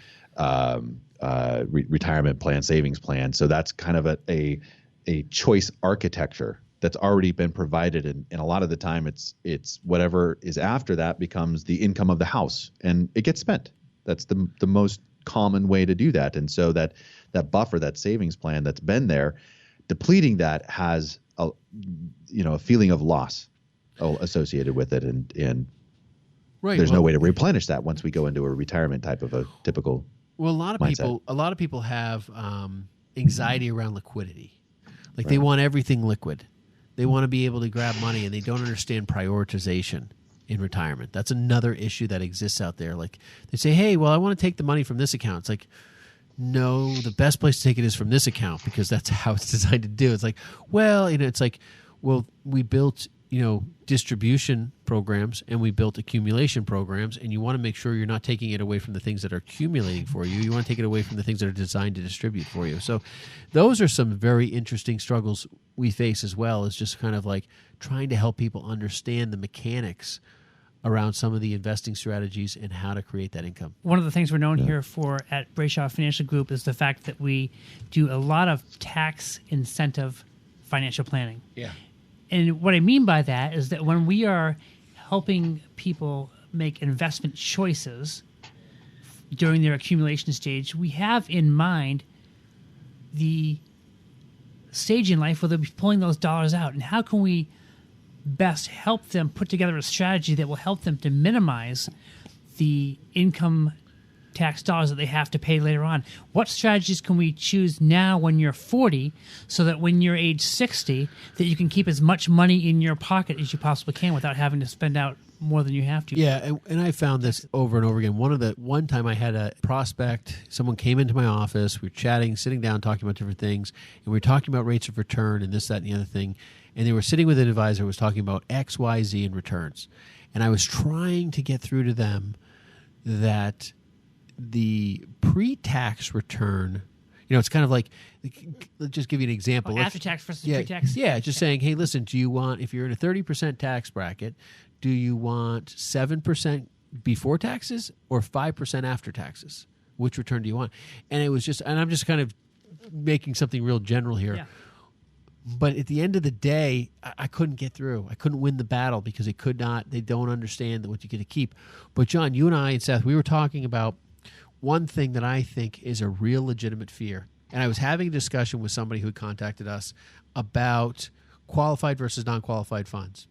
retirement plan, savings plan. So that's kind of a choice architecture that's already been provided, and a lot of the time it's whatever is after that becomes the income of the house and it gets spent. That's the most common way to do that. And so that buffer, that savings plan that's been there, depleting that has a feeling of loss associated with it, and there's no way to replenish that once we go into a retirement type of a typical. Well, a lot of people have anxiety around liquidity. Like they want everything liquid. They want to be able to grab money, and they don't understand prioritization in retirement. That's another issue that exists out there. Like they say, hey, well, I want to take the money from this account. It's like, no, the best place to take it is from this account because that's how it's designed to do. It's like, well, it's like, well, we built, distribution programs and we built accumulation programs, and you want to make sure you're not taking it away from the things that are accumulating for you. You want to take it away from the things that are designed to distribute for you. So those are some very interesting struggles we face as well, as just kind of like trying to help people understand the mechanics around some of the investing strategies and how to create that income. One of the things we're known here for at Brayshaw Financial Group is the fact that we do a lot of tax incentive financial planning. Yeah. And what I mean by that is that when we are helping people make investment choices during their accumulation stage, we have in mind the stage in life where they'll be pulling those dollars out. And how can we best help them put together a strategy that will help them to minimize the income tax dollars that they have to pay later on. What strategies can we choose now when you're 40 so that when you're age 60 that you can keep as much money in your pocket as you possibly can without having to spend out more than you have to? Yeah, and I found this over and over again. One time I had a prospect, someone came into my office, we were chatting, sitting down, talking about different things, and we were talking about rates of return and this, that, and the other thing, and they were sitting with an advisor who was talking about X, Y, Z in returns. And I was trying to get through to them that the pre-tax return, it's kind of like, let's just give you an example. After tax versus pre-tax? Yeah, just saying, hey, listen, do you want, if you're in a 30% tax bracket, do you want 7% before taxes or 5% after taxes? Which return do you want? And it was just, and I'm just kind of making something real general here. Yeah. But at the end of the day, I couldn't get through. I couldn't win the battle because they don't understand what you get to keep. But John, you and I and Seth, we were talking about one thing that I think is a real legitimate fear. And I was having a discussion with somebody who contacted us about qualified versus non-qualified funds.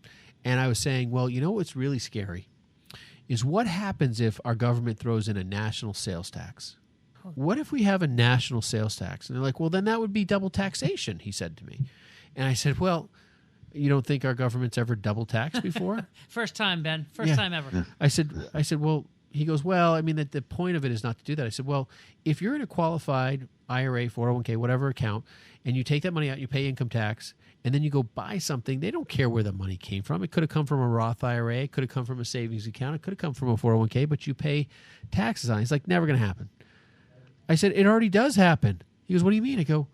And I was saying, well, what's really scary is what happens if our government throws in a national sales tax? What if we have a national sales tax? And they're like, well, then that would be double taxation, he said to me. And I said, well, you don't think our government's ever double taxed before? First time, Ben. First time ever. Yeah. I said, well, he goes, well, I mean, the point of it is not to do that. I said, well, if you're in a qualified IRA, 401k, whatever account, and you take that money out, you pay income tax, and then you go buy something, they don't care where the money came from. It could have come from a Roth IRA. It could have come from a savings account. It could have come from a 401k, but you pay taxes on it. He's like, never going to happen. I said, it already does happen. He goes, what do you mean? I go,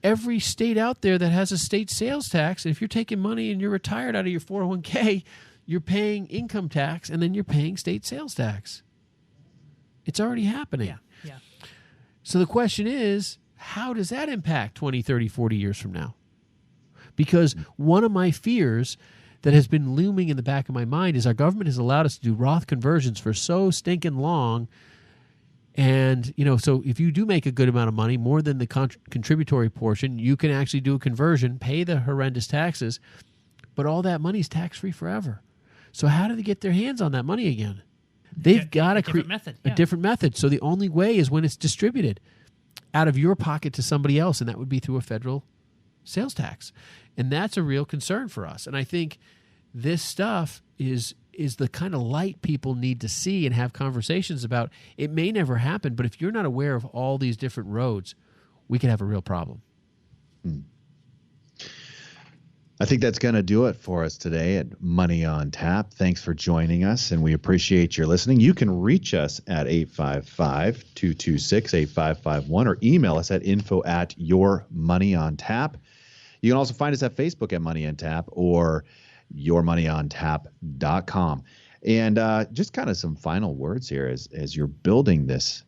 every state out there that has a state sales tax, and if you're taking money and you're retired out of your 401k, you're paying income tax, and then you're paying state sales tax. It's already happening. Yeah. So the question is, how does that impact 20, 30, 40 years from now? Because one of my fears that has been looming in the back of my mind is our government has allowed us to do Roth conversions for so stinking long. And, so if you do make a good amount of money, more than the contributory portion, you can actually do a conversion, pay the horrendous taxes, but all that money is tax-free forever. So how do they get their hands on that money again? They've got to create a different method. So the only way is when it's distributed out of your pocket to somebody else, and that would be through a federal sales tax. And that's a real concern for us. And I think this stuff is the kind of light people need to see and have conversations about. It may never happen, but if you're not aware of all these different roads, we could have a real problem. I think that's going to do it for us today at Money on Tap. Thanks for joining us, and we appreciate your listening. You can reach us at 855-226-8551 or email us at info@yourmoneyontap. You can also find us at Facebook at Money on Tap or yourmoneyontap.com. And just kind of some final words here as you're building this,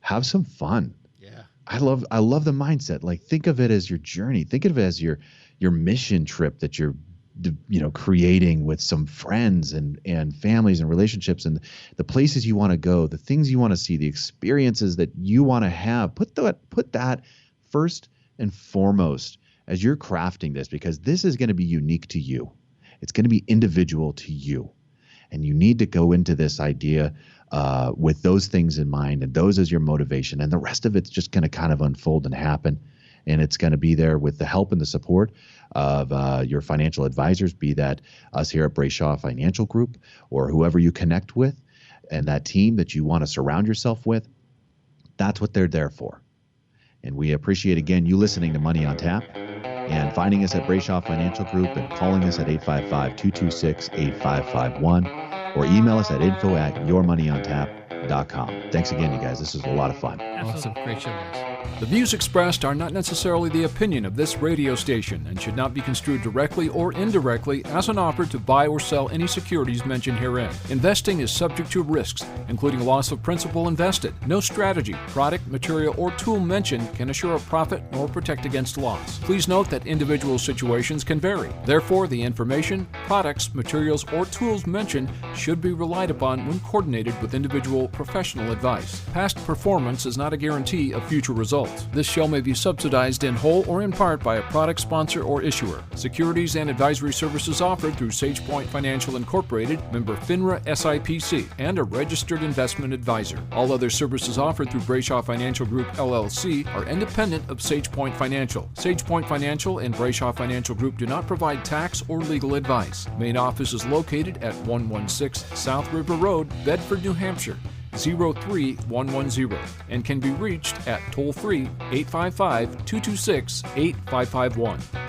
have some fun. Yeah. I love the mindset. Like, think of it as your journey. Think of it as your mission trip that you're creating with some friends and families and relationships, and the places you want to go, the things you want to see, the experiences that you want to have. Put that first and foremost as you're crafting this, because this is going to be unique to you. It's going to be individual to you. And you need to go into this idea with those things in mind and those as your motivation. And the rest of it's just going to kind of unfold and happen. And it's going to be there with the help and the support of your financial advisors, be that us here at Brayshaw Financial Group or whoever you connect with, and that team that you want to surround yourself with. That's what they're there for. And we appreciate, again, you listening to Money on Tap and finding us at Brayshaw Financial Group and calling us at 855-226-8551 or email us at info@yourmoneyontap.com. Thanks again, you guys. This was a lot of fun. Awesome. Great show, guys. The views expressed are not necessarily the opinion of this radio station and should not be construed directly or indirectly as an offer to buy or sell any securities mentioned herein. Investing is subject to risks, including loss of principal invested. No strategy, product, material, or tool mentioned can assure a profit nor protect against loss. Please note that individual situations can vary. Therefore, the information, products, materials, or tools mentioned should be relied upon when coordinated with individual professional advice. Past performance is not a guarantee of future results. This show may be subsidized in whole or in part by a product sponsor or issuer. Securities and advisory services offered through SagePoint Financial Incorporated, member FINRA SIPC, and a registered investment advisor. All other services offered through Brayshaw Financial Group LLC are independent of SagePoint Financial. SagePoint Financial and Brayshaw Financial Group do not provide tax or legal advice. Main office is located at 116 South River Road, Bedford, New Hampshire, 03110, and can be reached at toll-free 855-226-8551.